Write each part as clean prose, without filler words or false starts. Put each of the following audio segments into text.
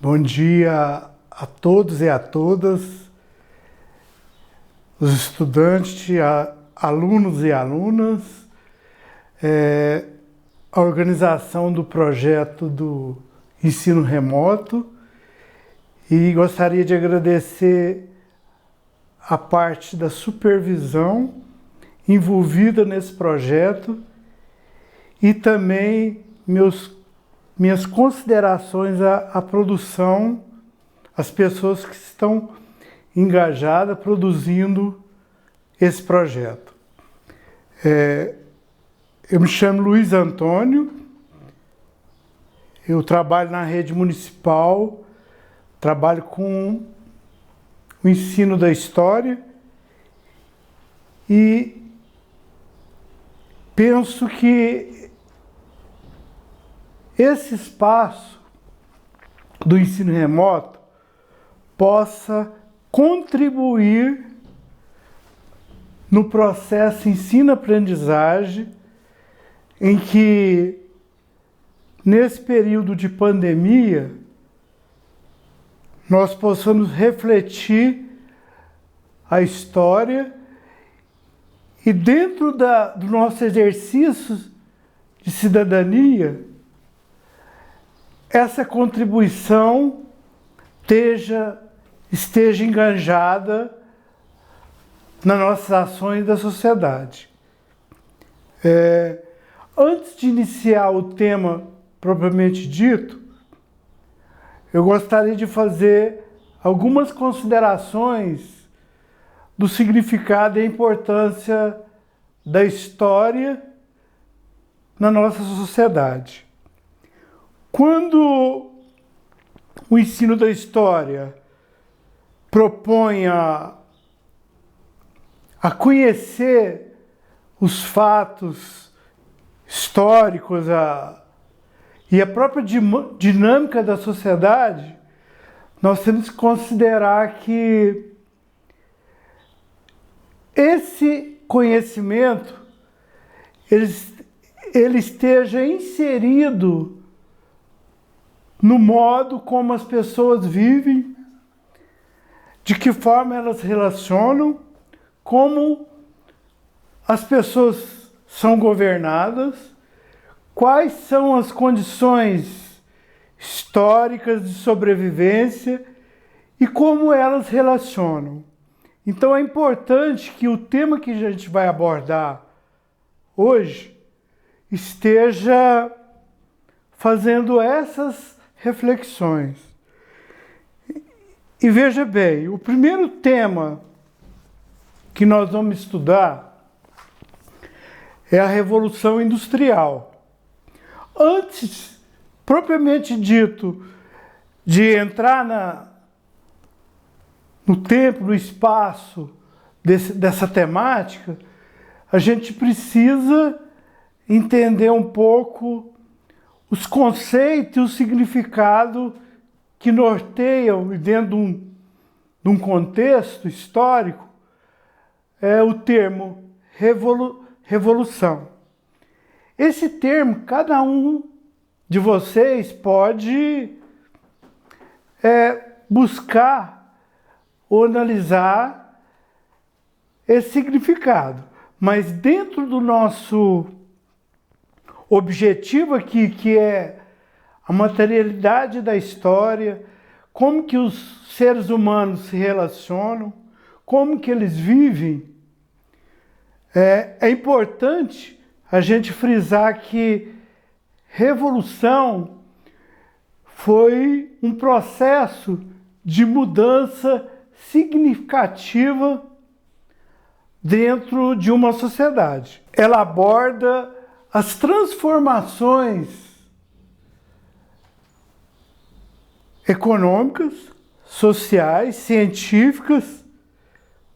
Bom dia a todos e a todas, os estudantes, alunos e alunas, a organização do projeto do ensino remoto, e gostaria de agradecer a parte da supervisão envolvida nesse projeto e também minhas considerações à produção, as pessoas que estão engajadas produzindo esse projeto. Eu me chamo Luiz Antônio, eu trabalho na rede municipal, trabalho com o ensino da história e penso que esse espaço do ensino remoto possa contribuir no processo ensino-aprendizagem em que, nesse período de pandemia, nós possamos refletir a história e, dentro do nosso exercício de cidadania, essa contribuição esteja engajada nas nossas ações da sociedade. Antes de iniciar o tema propriamente dito, eu gostaria de fazer algumas considerações do significado e a importância da história na nossa sociedade. Quando o ensino da história propõe a conhecer os fatos históricos e a própria dinâmica da sociedade, nós temos que considerar que esse conhecimento ele esteja inserido no modo como as pessoas vivem, de que forma elas se relacionam, como as pessoas são governadas, quais são as condições históricas de sobrevivência e como elas relacionam. Então é importante que o tema que a gente vai abordar hoje esteja fazendo essas reflexões. E veja bem, o primeiro tema que nós vamos estudar é a Revolução Industrial. Antes, propriamente dito, de entrar no tempo, no espaço dessa temática, a gente precisa entender um pouco os conceitos e o significado que norteiam, dentro de um contexto histórico, o termo revolução. Esse termo, cada um de vocês pode buscar ou analisar esse significado, mas dentro do nosso objetivo aqui, que é a materialidade da história, como que os seres humanos se relacionam, como que eles vivem, é importante a gente frisar que revolução foi um processo de mudança significativa dentro de uma sociedade. Ela aborda as transformações econômicas, sociais, científicas,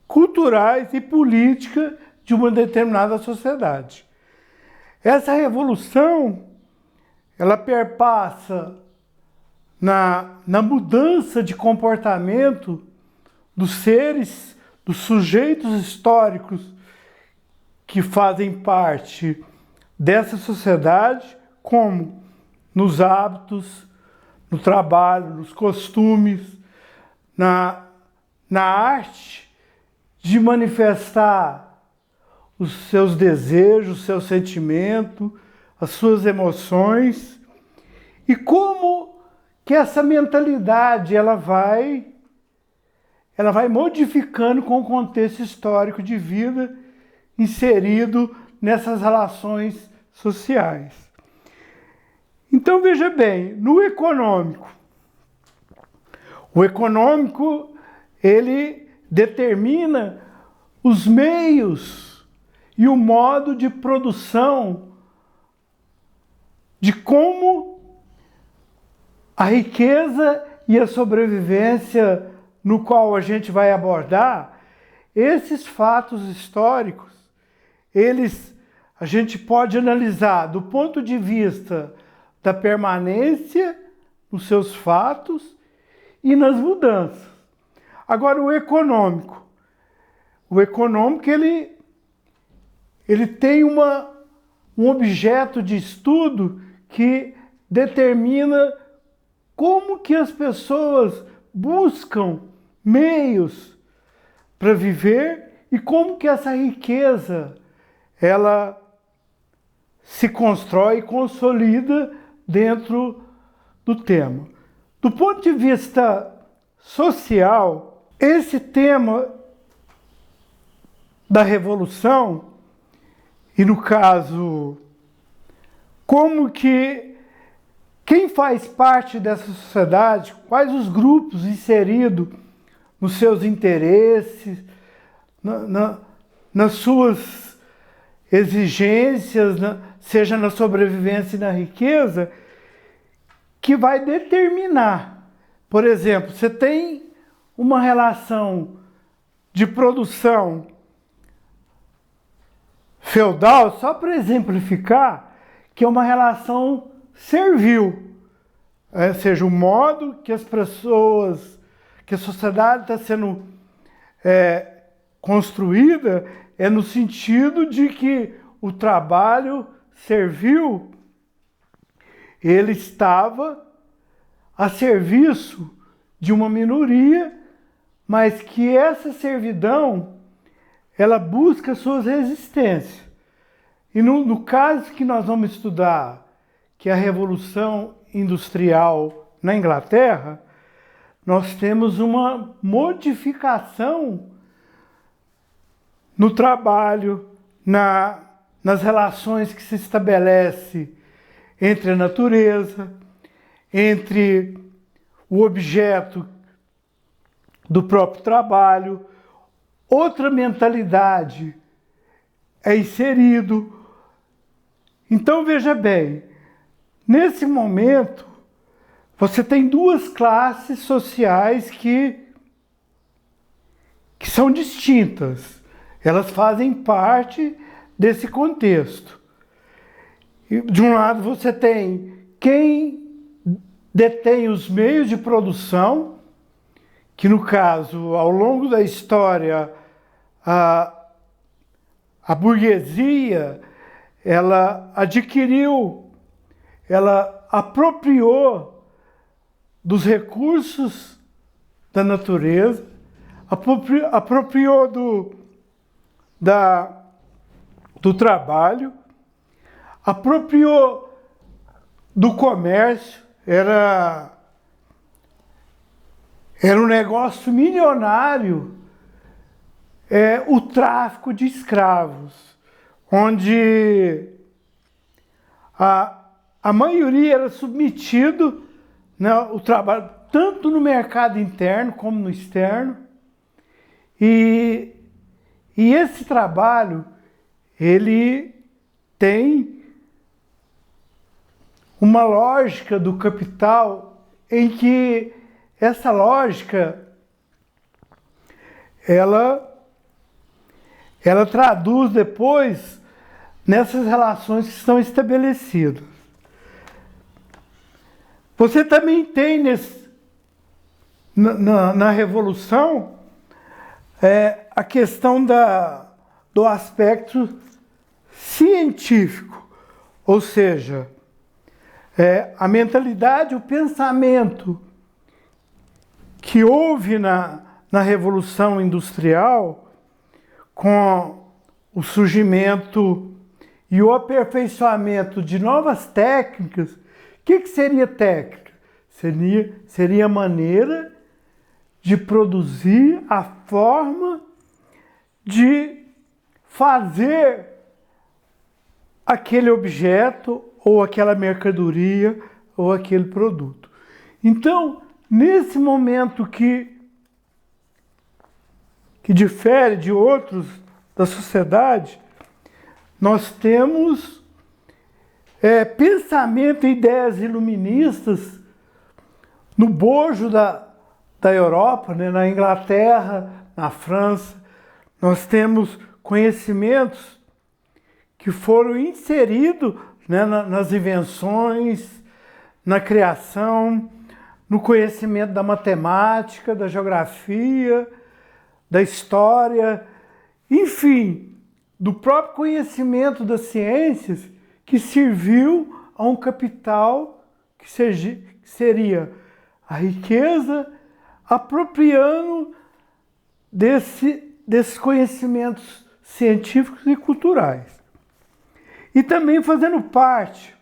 culturais e políticas de uma determinada sociedade. Essa revolução, ela perpassa na mudança de comportamento dos seres, dos sujeitos históricos que fazem parte dessa sociedade, como nos hábitos, no trabalho, nos costumes, na arte de manifestar os seus desejos, o seu sentimento, as suas emoções, e como que essa mentalidade ela vai modificando com o contexto histórico de vida inserido nessas relações sociais. Então veja bem, no econômico, o econômico ele determina os meios e o modo de produção de como a riqueza e a sobrevivência no qual a gente vai abordar, esses fatos históricos, a gente pode analisar do ponto de vista da permanência nos seus fatos e nas mudanças. Agora, o econômico ele tem um objeto de estudo que determina como que as pessoas buscam meios para viver e como que essa riqueza ela se constrói e consolida dentro do tema. Do ponto de vista social, esse tema da revolução, e no caso, como que quem faz parte dessa sociedade, quais os grupos inseridos nos seus interesses, nas suas exigências, seja na sobrevivência e na riqueza, que vai determinar. Por exemplo, você tem uma relação de produção feudal, só para exemplificar, que é uma relação servil, ou seja, o modo que as pessoas, que a sociedade está sendo construída é no sentido de que o trabalho servil ele estava a serviço de uma minoria, mas que essa servidão ela busca suas resistências. E no caso que nós vamos estudar, que é a Revolução Industrial na Inglaterra, nós temos uma modificação no trabalho, nas relações que se estabelece entre a natureza, entre o objeto do próprio trabalho. Outra mentalidade é inserido. Então veja bem, nesse momento você tem duas classes sociais que são distintas. Elas fazem parte desse contexto. E, de um lado você tem quem detém os meios de produção, que no caso, ao longo da história, a burguesia, ela adquiriu, ela apropriou dos recursos da natureza, apropriou do trabalho, apropriou do comércio, era um negócio milionário, o tráfico de escravos, onde a maioria era submetido, né, o trabalho tanto no mercado interno como no externo, e esse trabalho ele tem uma lógica do capital em que essa lógica ela traduz depois nessas relações que estão estabelecidas. Você também tem na Revolução a questão do aspecto científico, ou seja, A mentalidade, o pensamento que houve na Revolução Industrial, com o surgimento e o aperfeiçoamento de novas técnicas. O que seria técnica? Seria a maneira de produzir, a forma de fazer aquele objeto, ou aquela mercadoria, ou aquele produto. Então, nesse momento que difere de outros da sociedade, nós temos pensamento e ideias iluministas no bojo da Europa, né, na Inglaterra, na França. Nós temos conhecimentos que foram inseridos, né, nas invenções, na criação, no conhecimento da matemática, da geografia, da história, enfim, do próprio conhecimento das ciências, que serviu a um capital que seria a riqueza, apropriando desses conhecimentos científicos e culturais. E também fazendo parte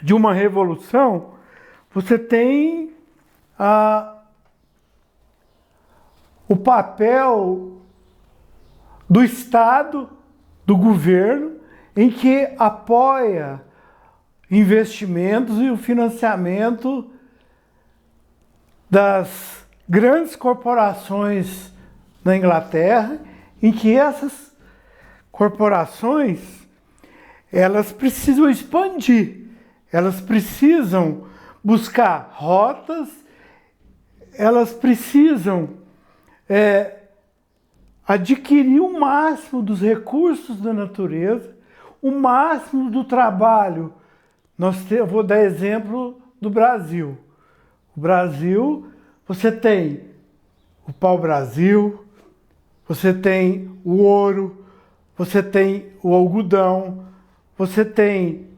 de uma revolução, você tem o papel do Estado, do governo, em que apoia investimentos e o financiamento das grandes corporações na Inglaterra, em que essas corporações, elas precisam expandir, elas precisam buscar rotas, elas precisam adquirir o máximo dos recursos da natureza, o máximo do trabalho. Eu vou dar exemplo do Brasil. O Brasil, você tem o pau-brasil, você tem o ouro, você tem o algodão, você tem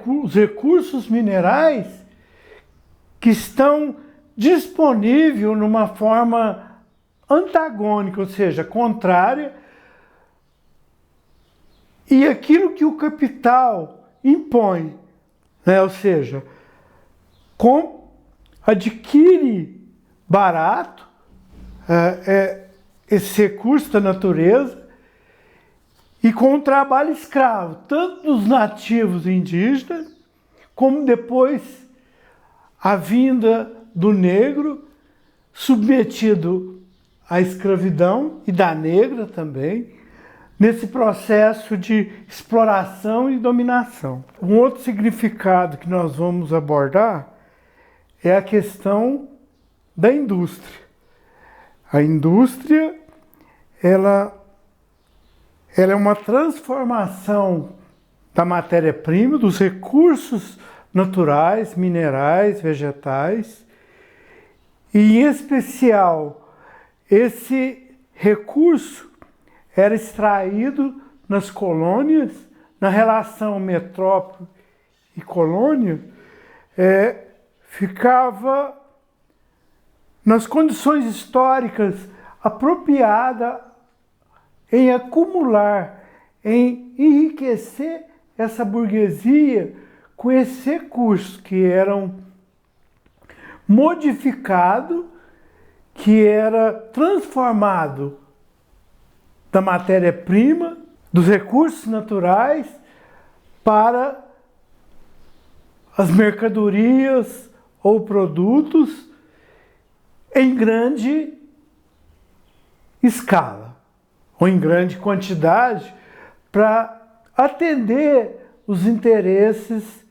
os recursos minerais que estão disponíveis numa forma antagônica, ou seja, contrária, e aquilo que o capital impõe, né? Ou seja, adquire barato esse recurso da natureza, e com o trabalho escravo, tanto dos nativos indígenas, como depois a vinda do negro, submetido à escravidão, e da negra também, nesse processo de exploração e dominação. Um outro significado que nós vamos abordar é a questão da indústria. A indústria, ela é uma transformação da matéria-prima, dos recursos naturais, minerais, vegetais, e em especial esse recurso era extraído nas colônias, na relação metrópole e colônia, ficava nas condições históricas apropriada em acumular, em enriquecer essa burguesia com esses recursos que eram modificados, que era transformado da matéria-prima, dos recursos naturais, para as mercadorias ou produtos em grande escala, ou em grande quantidade, para atender os interesses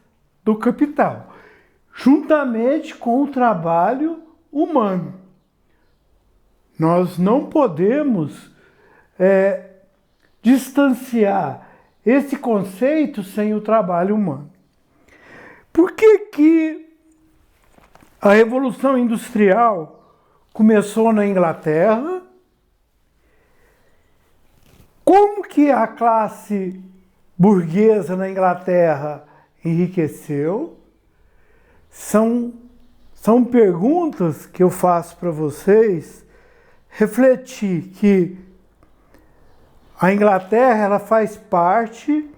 do capital, juntamente com o trabalho humano. Nós não podemos distanciar esse conceito sem o trabalho humano. Por que a Revolução Industrial começou na Inglaterra? Como que a classe burguesa na Inglaterra enriqueceu? São perguntas que eu faço para vocês refletir que a Inglaterra ela faz parte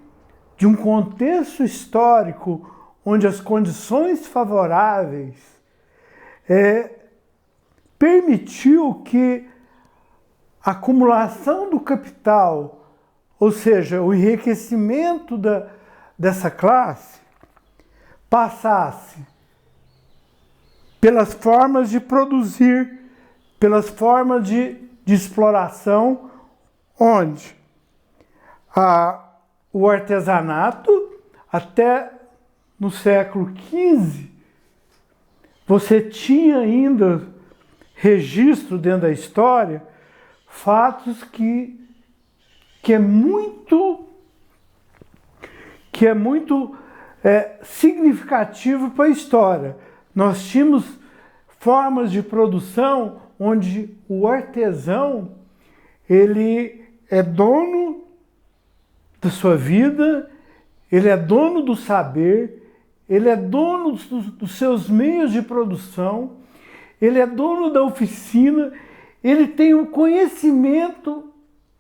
de um contexto histórico onde as condições favoráveis permitiu que a acumulação do capital, ou seja, o enriquecimento dessa classe, passasse pelas formas de produzir, pelas formas de exploração, onde o artesanato, até no século XV, você tinha ainda registro dentro da história, fatos que é muito significativo para a história. Nós tínhamos formas de produção onde o artesão ele é dono da sua vida, ele é dono do saber, ele é dono dos seus meios de produção, ele é dono da oficina, ele tem um conhecimento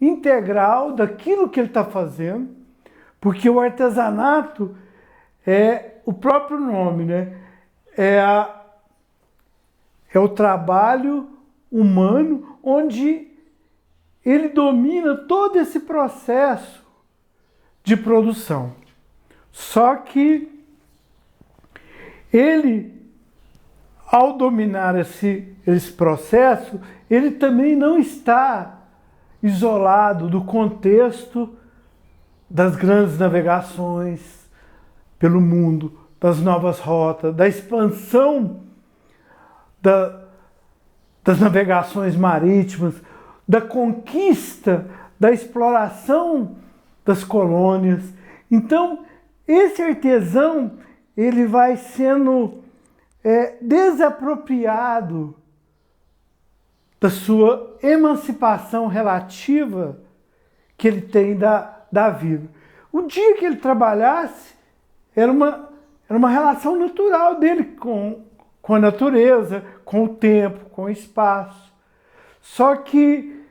integral daquilo que ele está fazendo, porque o artesanato é o próprio nome, né? É o trabalho humano onde ele domina todo esse processo de produção. Só que ele, ao dominar esse processo, ele também não está isolado do contexto das grandes navegações pelo mundo, das novas rotas, da expansão das navegações marítimas, da conquista, da exploração das colônias. Então, esse artesão ele vai sendo desapropriado da sua emancipação relativa que ele tem da vida. O dia que ele trabalhasse era uma relação natural dele com a natureza, com o tempo, com o espaço. Só que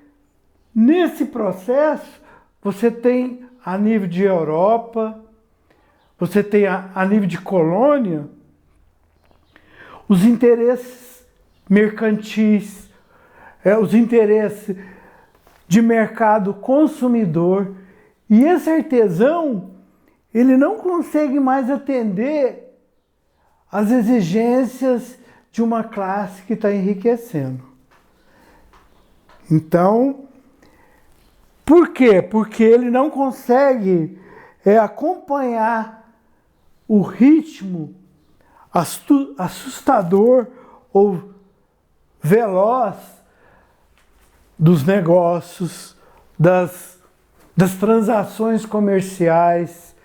nesse processo você tem a nível de Europa, você tem a nível de colônia, os interesses mercantis, os interesses de mercado consumidor. E esse artesão, ele não consegue mais atender às exigências de uma classe que está enriquecendo. Então, por quê? Porque ele não consegue acompanhar o ritmo assustador ou veloz dos negócios, das transações comerciais,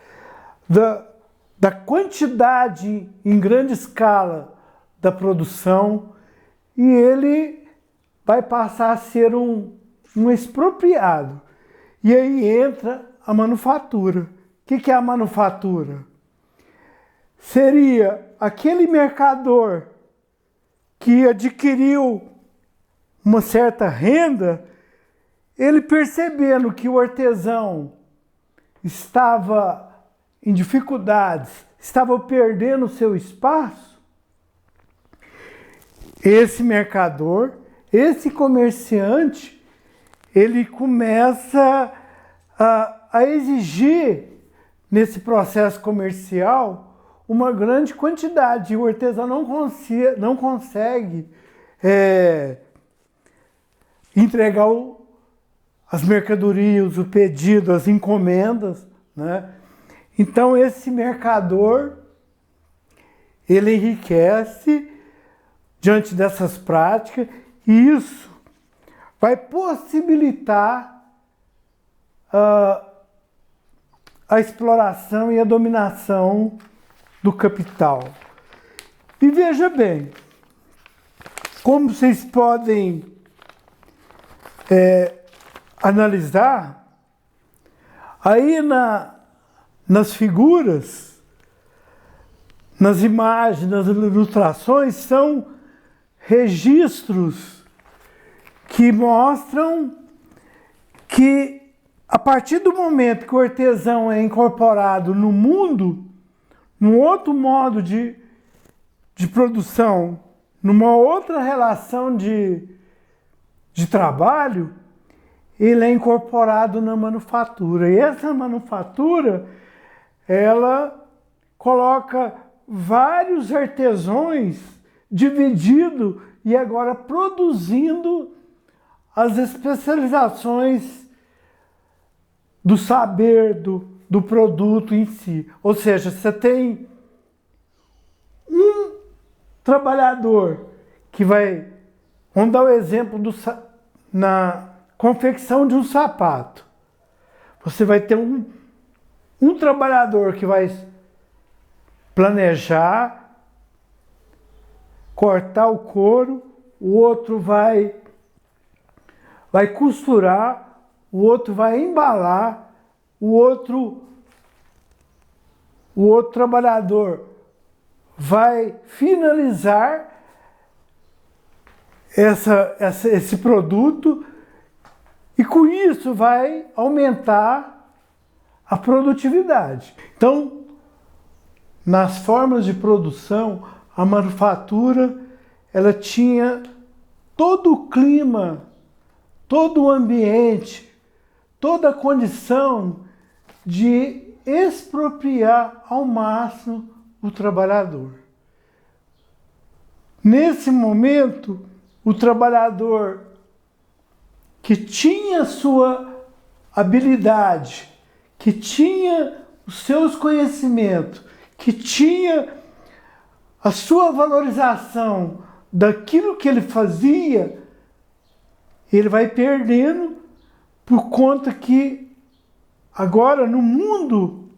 da quantidade em grande escala da produção, e ele vai passar a ser um expropriado. E aí entra a manufatura. O que é a manufatura? Seria aquele mercador que adquiriu uma certa renda, ele percebendo que o artesão estava em dificuldades, estava perdendo o seu espaço, esse mercador, esse comerciante, ele começa a exigir nesse processo comercial uma grande quantidade, e o artesão não consegue entregar as mercadorias, o pedido, as encomendas, né? Então esse mercador, ele enriquece diante dessas práticas, e isso vai possibilitar a exploração e a dominação do capital. E veja bem, como vocês podem analisar, aí nas figuras, nas imagens, nas ilustrações, são registros que mostram que a partir do momento que o artesão é incorporado no mundo, num outro modo de produção, numa outra relação de trabalho, ele é incorporado na manufatura. E essa manufatura, ela coloca vários artesãos divididos e agora produzindo as especializações do saber do produto em si. Ou seja, você tem um trabalhador que vai, vamos dar o exemplo na confecção de um sapato. Você vai ter um trabalhador que vai planejar, cortar o couro, o outro vai costurar, o outro vai embalar, o outro trabalhador vai finalizar esse produto e com isso vai aumentar a produtividade. Então, nas formas de produção, a manufatura ela tinha todo o clima, todo o ambiente, toda a condição de expropriar ao máximo o trabalhador. Nesse momento, o trabalhador que tinha sua habilidade, que tinha os seus conhecimentos, que tinha a sua valorização daquilo que ele fazia, ele vai perdendo por conta que agora no mundo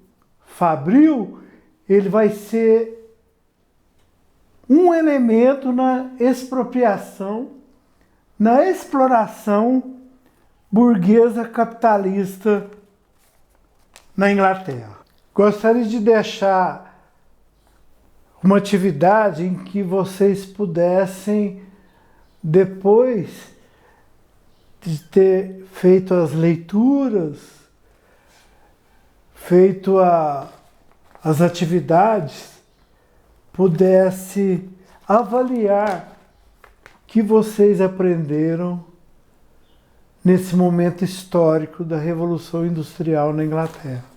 fabril ele vai ser um elemento na expropriação, na exploração burguesa capitalista na Inglaterra. Gostaria de deixar uma atividade em que vocês pudessem, depois de ter feito as leituras, feito as atividades, pudesse avaliar o que vocês aprenderam nesse momento histórico da Revolução Industrial na Inglaterra.